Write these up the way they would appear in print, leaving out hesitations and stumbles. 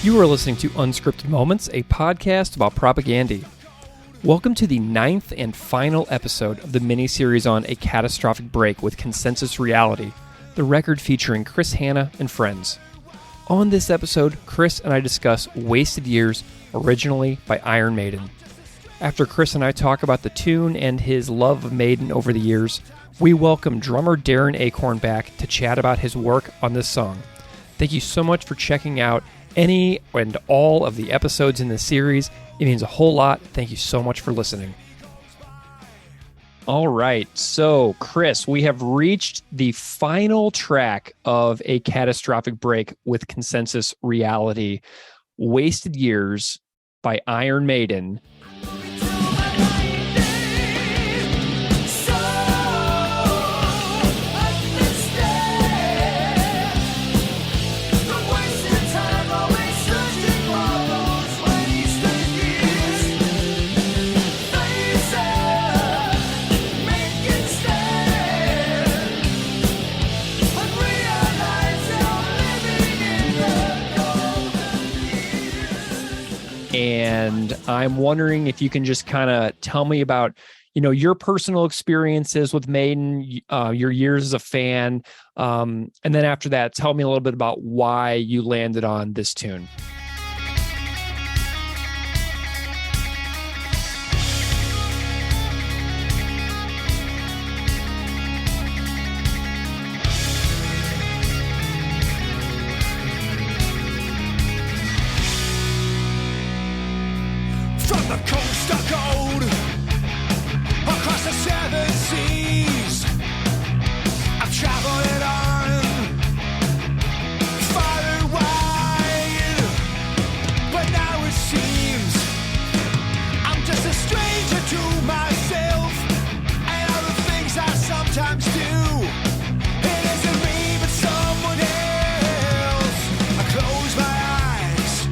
You are listening to Unscripted Moments, a podcast about propaganda. Welcome to the 9th and final episode of the mini-series on A Catastrophic Break with Consensus Reality, the record featuring Chris Hanna and friends. On this episode, Chris and I discuss Wasted Years, originally by Iron Maiden. After Chris and I talk about the tune and his love of Maiden over the years, we welcome drummer Darren Achorn back to chat about his work on this song. Thank you so much for checking out any and all of the episodes in this series. It means a whole lot. Thank you so much for listening. All right. So, Chris, we have reached the final track of A Catastrophic Break with Consensus Reality, Wasted Years by Iron Maiden. And I'm wondering if you can just kind of tell me about, your personal experiences with Maiden, your years as a fan. And then after that, tell me a little bit about why you landed on this tune. From the coast of gold, across the seven seas, I'm traveling on, far and wide. But now it seems I'm just a stranger to myself and all the things I sometimes do. It isn't me, but someone else. I close my eyes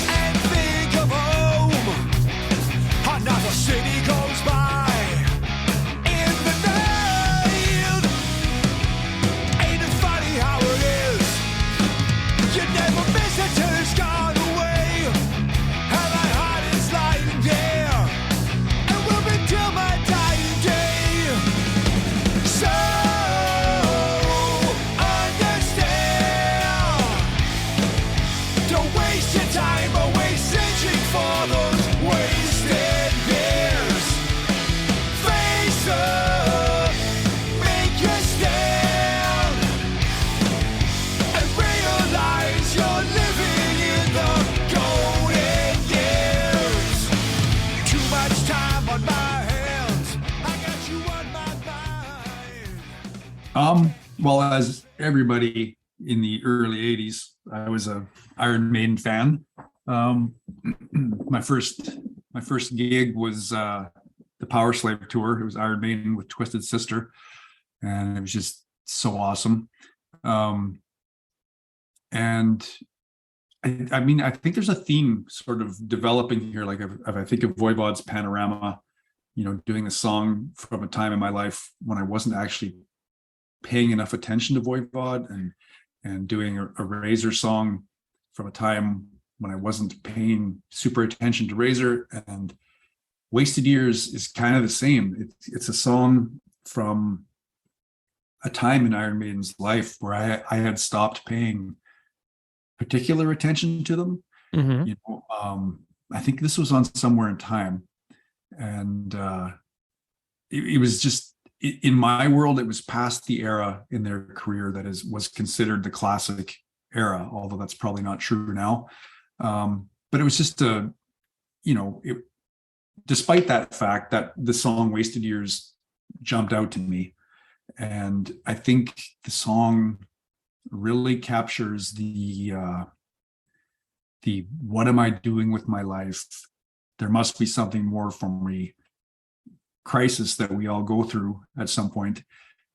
and think of another city goes by in the night. Ain't it funny how it is? You never miss it till it's gone away. And my heart is lying there, and will be till my dying day. So understand, don't waste your time away searching for those wasted years. Face up, make your stand, and realize you're living in the golden years. Too much time on my hands, I got you on my mind. Well, as everybody in the early 80s, I was a Iron Maiden fan. My first gig was the Power Slave tour. It was Iron Maiden with Twisted Sister, and it was just so awesome. And I mean, I think there's a theme sort of developing here. Like if I think of Voivod's Panorama, doing a song from a time in my life when I wasn't actually paying enough attention to Voivod, and doing a Razor song from a time when I wasn't paying super attention to Razor. And Wasted Years is kind of the same. It's a song from a time in Iron Maiden's life where I had stopped paying particular attention to them. Mm-hmm. I think this was on Somewhere in Time. And it was just, in my world, it was past the era in their career that was considered the classic era, although that's probably not true now. But it was just despite that fact, that the song Wasted Years jumped out to me. And I think the song really captures the what am I doing with my life? There must be something more for me crisis that we all go through at some point.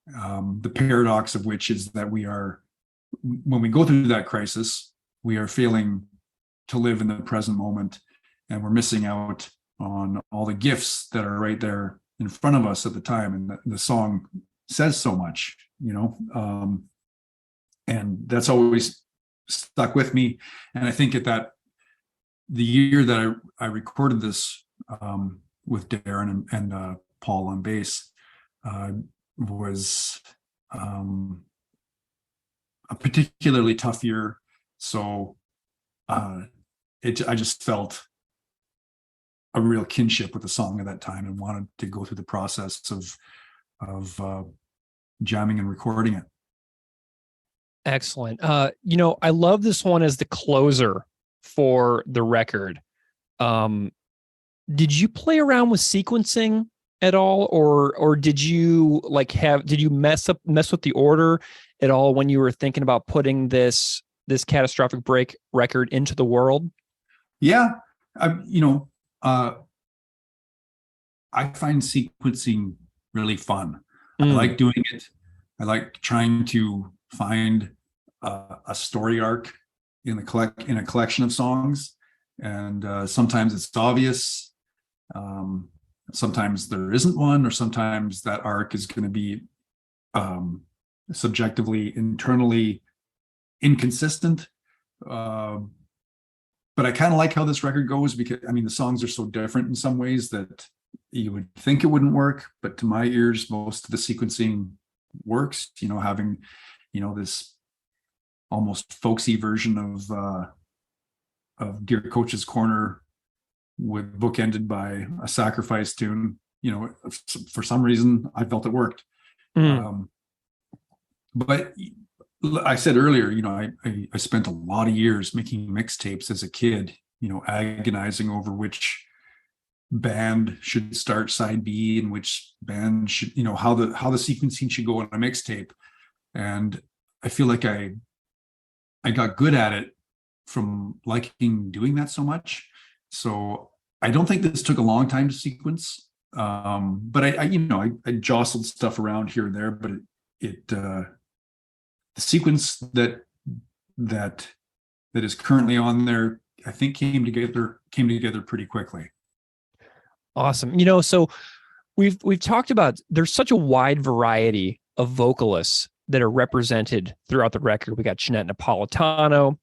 The paradox of which is that when we go through that crisis, we are failing to live in the present moment, and we're missing out on all the gifts that are right there in front of us at the time. And the song says so much, and that's always stuck with me. And I think the year that I recorded this with Darren and Paul on bass was a particularly tough year. So I just felt a real kinship with the song at that time and wanted to go through the process of jamming and recording it. Excellent. I love this one as the closer for the record. Did you play around with sequencing at all, or did you mess with the order at all when you were thinking about putting this Catastrophic Break record into the world? Yeah. I find sequencing really fun. I like doing it. I like trying to find a story arc in a collection of songs, and sometimes it's obvious. Sometimes there isn't one, or sometimes that arc is going to be subjectively, internally inconsistent. But I kind of like how this record goes, because the songs are so different in some ways that you would think it wouldn't work, but to my ears, most of the sequencing works. Having this almost folksy version of Dear Coach's Corner with bookended by a sacrifice tune. For some reason I felt it worked. But I said earlier, I spent a lot of years making mixtapes as a kid, agonizing over which band should start side B and which band should, how the sequencing should go on a mixtape. And I feel like I got good at it from liking doing that so much. So I don't think this took a long time to sequence. But I jostled stuff around here and there, but the sequence that is currently on there, I think came together pretty quickly. Awesome. So we've talked about, there's such a wide variety of vocalists that are represented throughout the record. We got Jeanette Napolitano,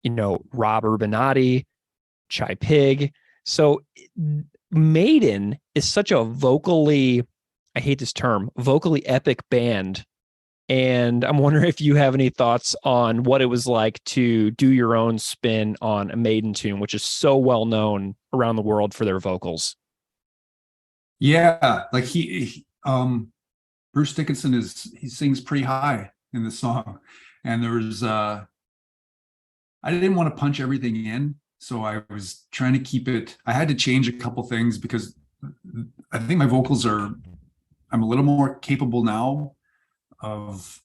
Rob Urbanati, Chai Pig. So Maiden is such a vocally epic band. And I'm wondering if you have any thoughts on what it was like to do your own spin on a Maiden tune, which is so well known around the world for their vocals. Yeah, like Bruce Dickinson he sings pretty high in the song, and there was I didn't want to punch everything in, so I was trying to keep it. I had to change a couple things because I think my vocals I'm a little more capable now of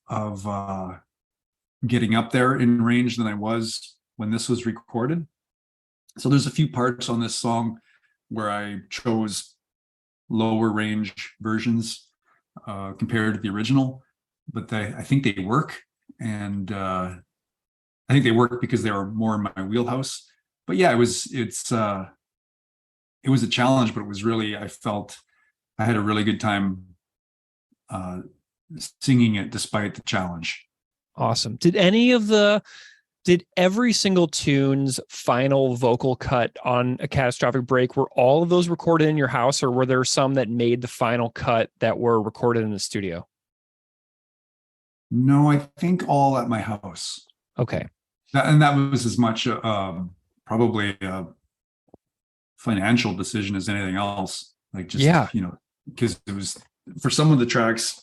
getting up there in range than I was when this was recorded. So there's a few parts on this song where I chose lower range versions compared to the original, but I think they work, and I think they work because they are more in my wheelhouse. But yeah, it was a challenge, but it was really, I felt I had a really good time singing it despite the challenge. Awesome. Did every single tune's final vocal cut on A Catastrophic Break, were all of those recorded in your house, or were there some that made the final cut that were recorded in the studio? No, I think all at my house. Okay. That was as much probably a financial decision as anything else. Like just, because it was, for some of the tracks,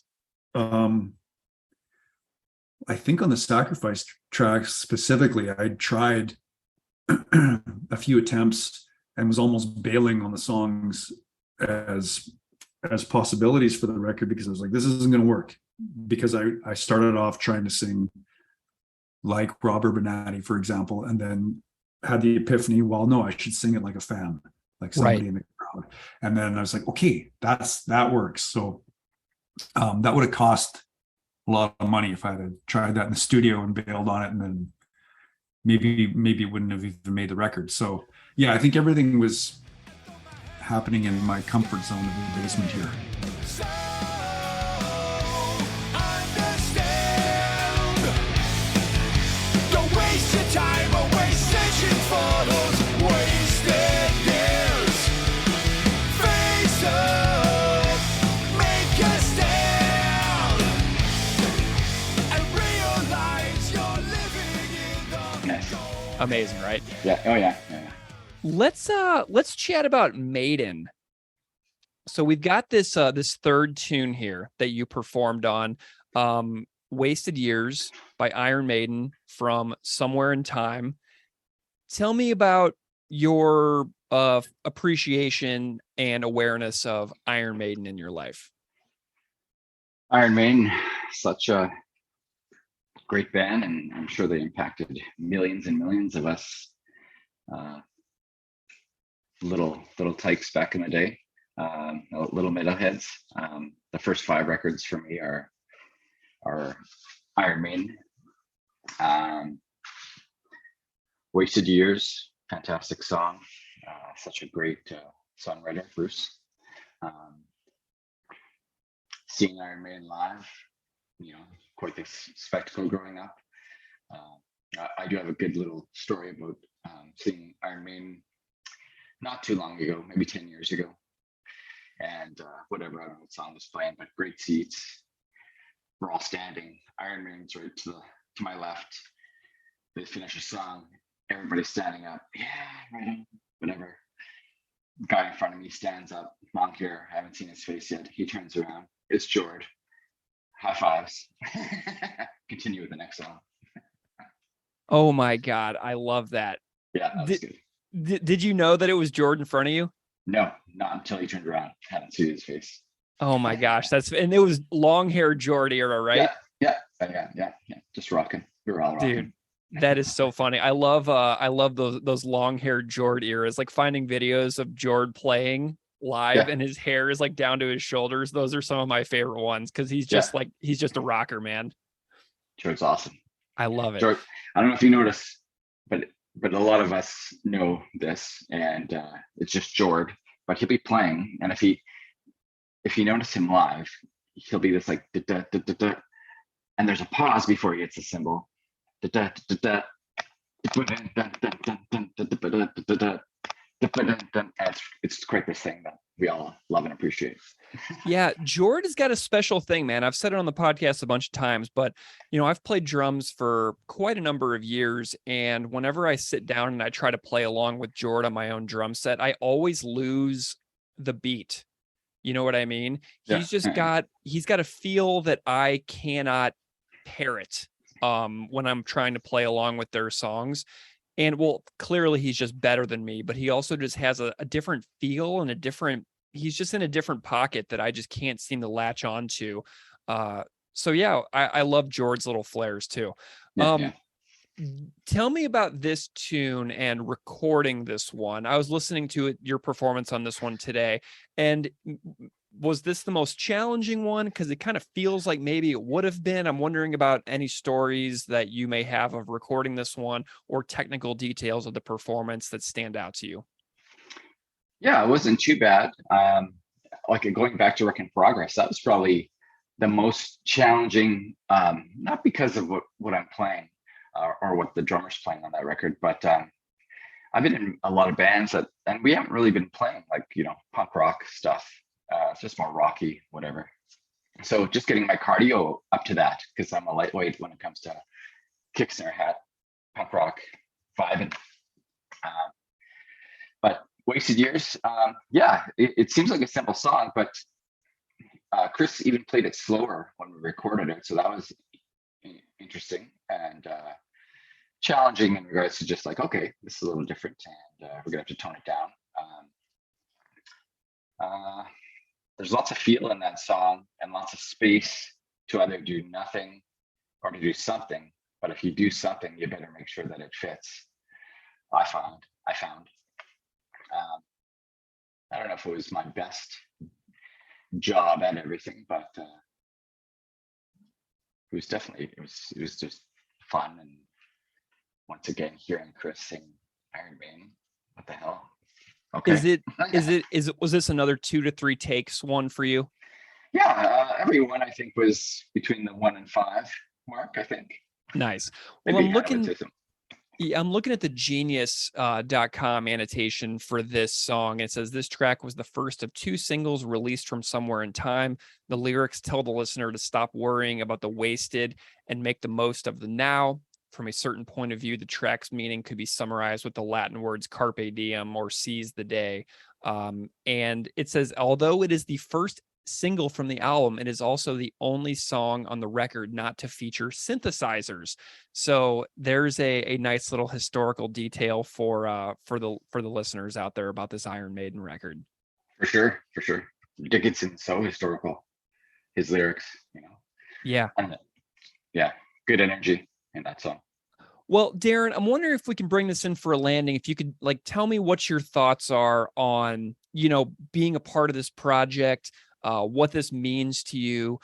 I think on the Sacrifice tracks specifically, I tried a few attempts and was almost bailing on the songs as possibilities for the record, because I was like, this isn't going to work, because I started off trying to sing like Rob Urbanati, for example, and then had the epiphany, well, no, I should sing it like a fan, like somebody in the crowd. And then I was like, okay, that works. So that would have cost a lot of money if I had tried that in the studio and bailed on it, and then maybe it wouldn't have even made the record. So yeah, I think everything was happening in my comfort zone of the basement here. So understand, don't waste Amazing, right? Yeah. Oh yeah. Yeah. Let's chat about Maiden. So we've got this this third tune here that you performed on, Wasted Years by Iron Maiden from Somewhere in Time. Tell me about your appreciation and awareness of Iron Maiden in your life. Iron Maiden, such a great band, and I'm sure they impacted millions and millions of us little tykes back in the day, little metalheads. The first 5 records for me are Iron Maiden. Wasted Years, fantastic song. Such a great songwriter, Bruce. Seeing Iron Maiden live, quite the spectacle growing up. I do have a good little story about seeing Iron Maiden not too long ago, maybe 10 years ago. And whatever, I don't know what song was playing, but great seats. We're all standing. Iron Maiden's right to my left. They finish a song. Everybody's standing up. Yeah, right on. Whatever. Guy in front of me stands up. Long hair. I haven't seen his face yet. He turns around. It's George. High fives. Continue with the next song. Oh my God, I love that. Yeah, that was good. Did you know that it was George in front of you? No, not until he turned around. Hadn't seen his face. Oh my gosh, and it was long hair George era, right? Yeah. Just rocking. We were all rocking. Dude, that is so funny. I love those long hair George eras, like finding videos of George playing live and his hair is like down to his shoulders. Those are some of my favorite ones because he's just he's just a rocker, man. George's awesome. I love it. George, I don't know if you notice, but a lot of us know this, and it's just George. But he'll be playing, and if you notice him live, he'll be this like da, da, da, da, and there's a pause before he hits the cymbal. Da, da, da, da, it's quite this thing that we all love and appreciate. Yeah, George has got a special thing, man. I've said it on the podcast a bunch of times, but I've played drums for quite a number of years, and whenever I sit down and I try to play along with George on my own drum set, I always lose the beat. You know what I mean? Yeah. He's got a feel that I cannot parrot when I'm trying to play along with their songs. And well, clearly he's just better than me, but he also just has a different feel and he's just in a different pocket that I just can't seem to latch on to. So yeah, I love George's little flares too. Tell me about this tune and recording this one. I was listening to your performance on this one today, and was this the most challenging one? Because it kind of feels like maybe it would have been. I'm wondering about any stories that you may have of recording this one or technical details of the performance that stand out to you. Yeah, it wasn't too bad. Like going back to Work in Progress, that was probably the most challenging, not because of what I'm playing or what the drummer's playing on that record, but I've been in a lot of bands and we haven't really been playing like, punk rock stuff. It's just more rocky, whatever. So just getting my cardio up to that, because I'm a lightweight when it comes to kick, snare, hat, punk rock, vibing. But Wasted Years, it seems like a simple song, but Chris even played it slower when we recorded it. So that was interesting and challenging in regards to just like, okay, this is a little different and we're gonna have to tone it down. There's lots of feel in that song and lots of space to either do nothing or to do something. But if you do something, you better make sure that it fits. I found. I don't know if it was my best job at everything, but it was just fun. And once again, hearing Chris sing Iron Maiden, what the hell? Okay. Was this another 2 to 3 takes one for you? Yeah, every one I think was between the 1 and 5 mark, I think. Nice. Well, I'm looking at the genius.com annotation for this song. It says this track was the first of 2 singles released from Somewhere in Time. The lyrics tell the listener to stop worrying about the wasted and make the most of the now. from a certain point of view, the track's meaning could be summarized with the Latin words carpe diem, or seize the day. And it says, although it is the first single from the album, it is also the only song on the record not to feature synthesizers. So there's a nice little historical detail for the listeners out there about this Iron Maiden record. For sure. Dickinson's so historical. His lyrics, Yeah. And yeah, good energy in that song. Well, Darren, I'm wondering if we can bring this in for a landing. If you could tell me what your thoughts are on, being a part of this project, what this means to you.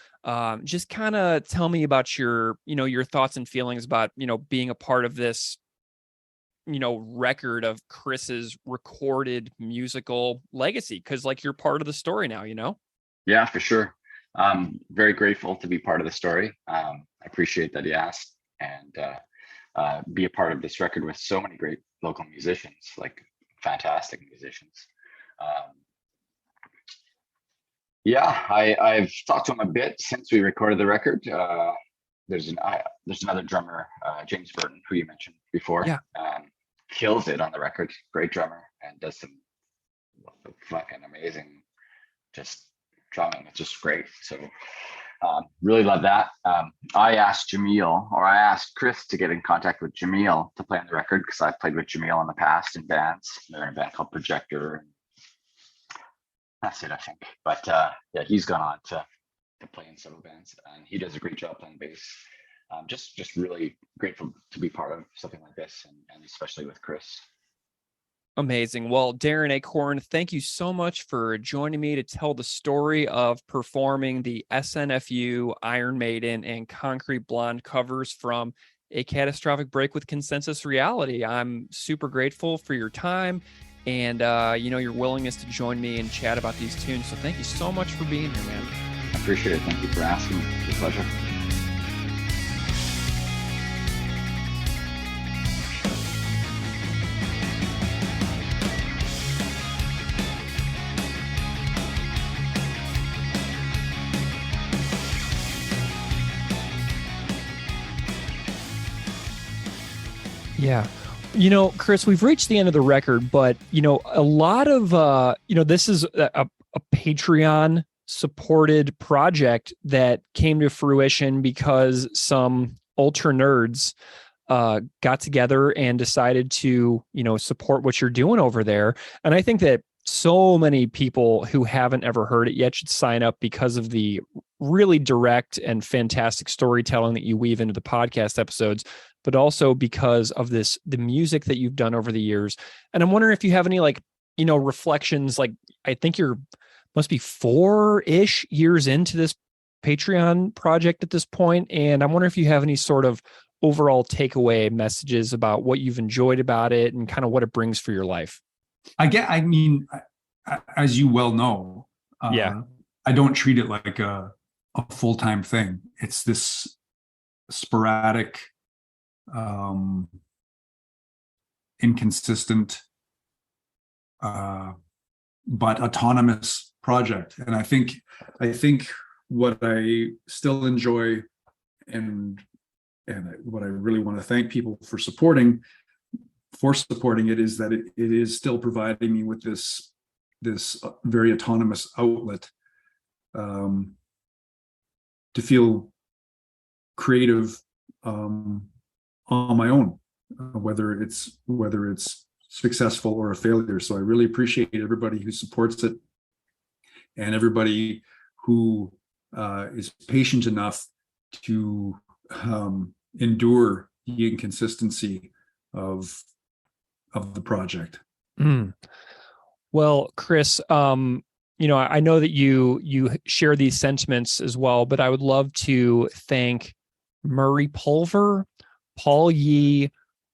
Just kind of tell me about your thoughts and feelings about, being a part of this, record of Chris's recorded musical legacy. 'Cause you're part of the story now, Yeah, for sure. Very grateful to be part of the story. I appreciate that he asked, and be a part of this record with so many great local musicians, fantastic musicians. I've talked to him a bit since we recorded the record. There's another drummer, James Burton, who you mentioned before. Yeah. Kills it on the record. Great drummer, and does some fucking amazing just drumming. It's just great. So really love that. I asked Chris to get in contact with Jamil to play on the record, because I've played with Jamil in the past in bands. They're in a band called Projector. That's it, I think. But he's gone on to play in several bands, and he does a great job playing bass. Just really grateful to be part of something like this, and especially with Chris. Amazing. Well, Darren Achorn, thank you so much for joining me to tell the story of performing the SNFU, Iron Maiden, and Concrete Blonde covers from A Catastrophic Break with Consensus Reality. I'm super grateful for your time and, your willingness to join me and chat about these tunes. So thank you so much for being here, man. I appreciate it. Thank you for asking. It's a pleasure. Yeah. Chris, we've reached the end of the record, but, a lot of, this is a Patreon supported project that came to fruition because some ultra nerds got together and decided to, support what you're doing over there. And I think that so many people who haven't ever heard it yet should sign up because of the really direct and fantastic storytelling that you weave into the podcast episodes, but also because of the music that you've done over the years. And I'm wondering if you have any reflections. I think must be 4-ish years into this Patreon project at this point. And I'm wondering if you have any sort of overall takeaway messages about what you've enjoyed about it and kind of what it brings for your life. As you well know, Yeah. I don't treat it like a full-time thing. It's this sporadic, inconsistent, but autonomous project. And I think what I still enjoy and what I really want to thank people for supporting it is that it is still providing me with this very autonomous outlet to feel creative on my own, whether it's successful or a failure. So I really appreciate everybody who supports it and everybody who is patient enough to endure the inconsistency of the project. Well, Chris, I know that you share these sentiments as well, but I would love to thank Murray Pulver, Paul Yee,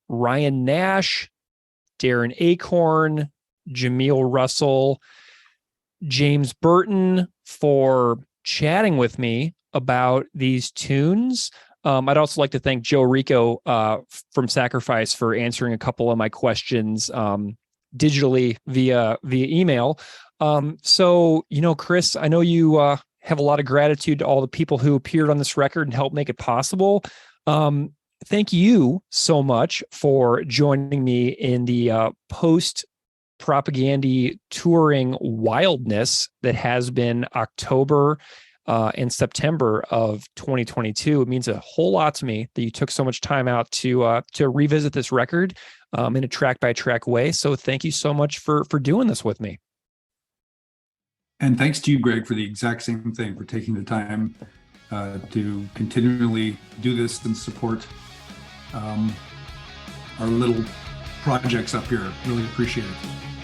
Ryan Nash, Darren Achorn, Jamil Russell, James Burton for chatting with me about these tunes. I'd also like to thank Joe Rico from Sacrifice for answering a couple of my questions digitally via email. So, Chris, I know you have a lot of gratitude to all the people who appeared on this record and helped make it possible. thank you so much for joining me in the post propaganda touring wildness that has been October and September of 2022. It means a whole lot to me that you took so much time out to revisit this record in a track by track way. So thank you so much for doing this with me. And thanks to you, Greg, for the exact same thing, for taking the time to continually do this and support our little projects up here. Really appreciate it.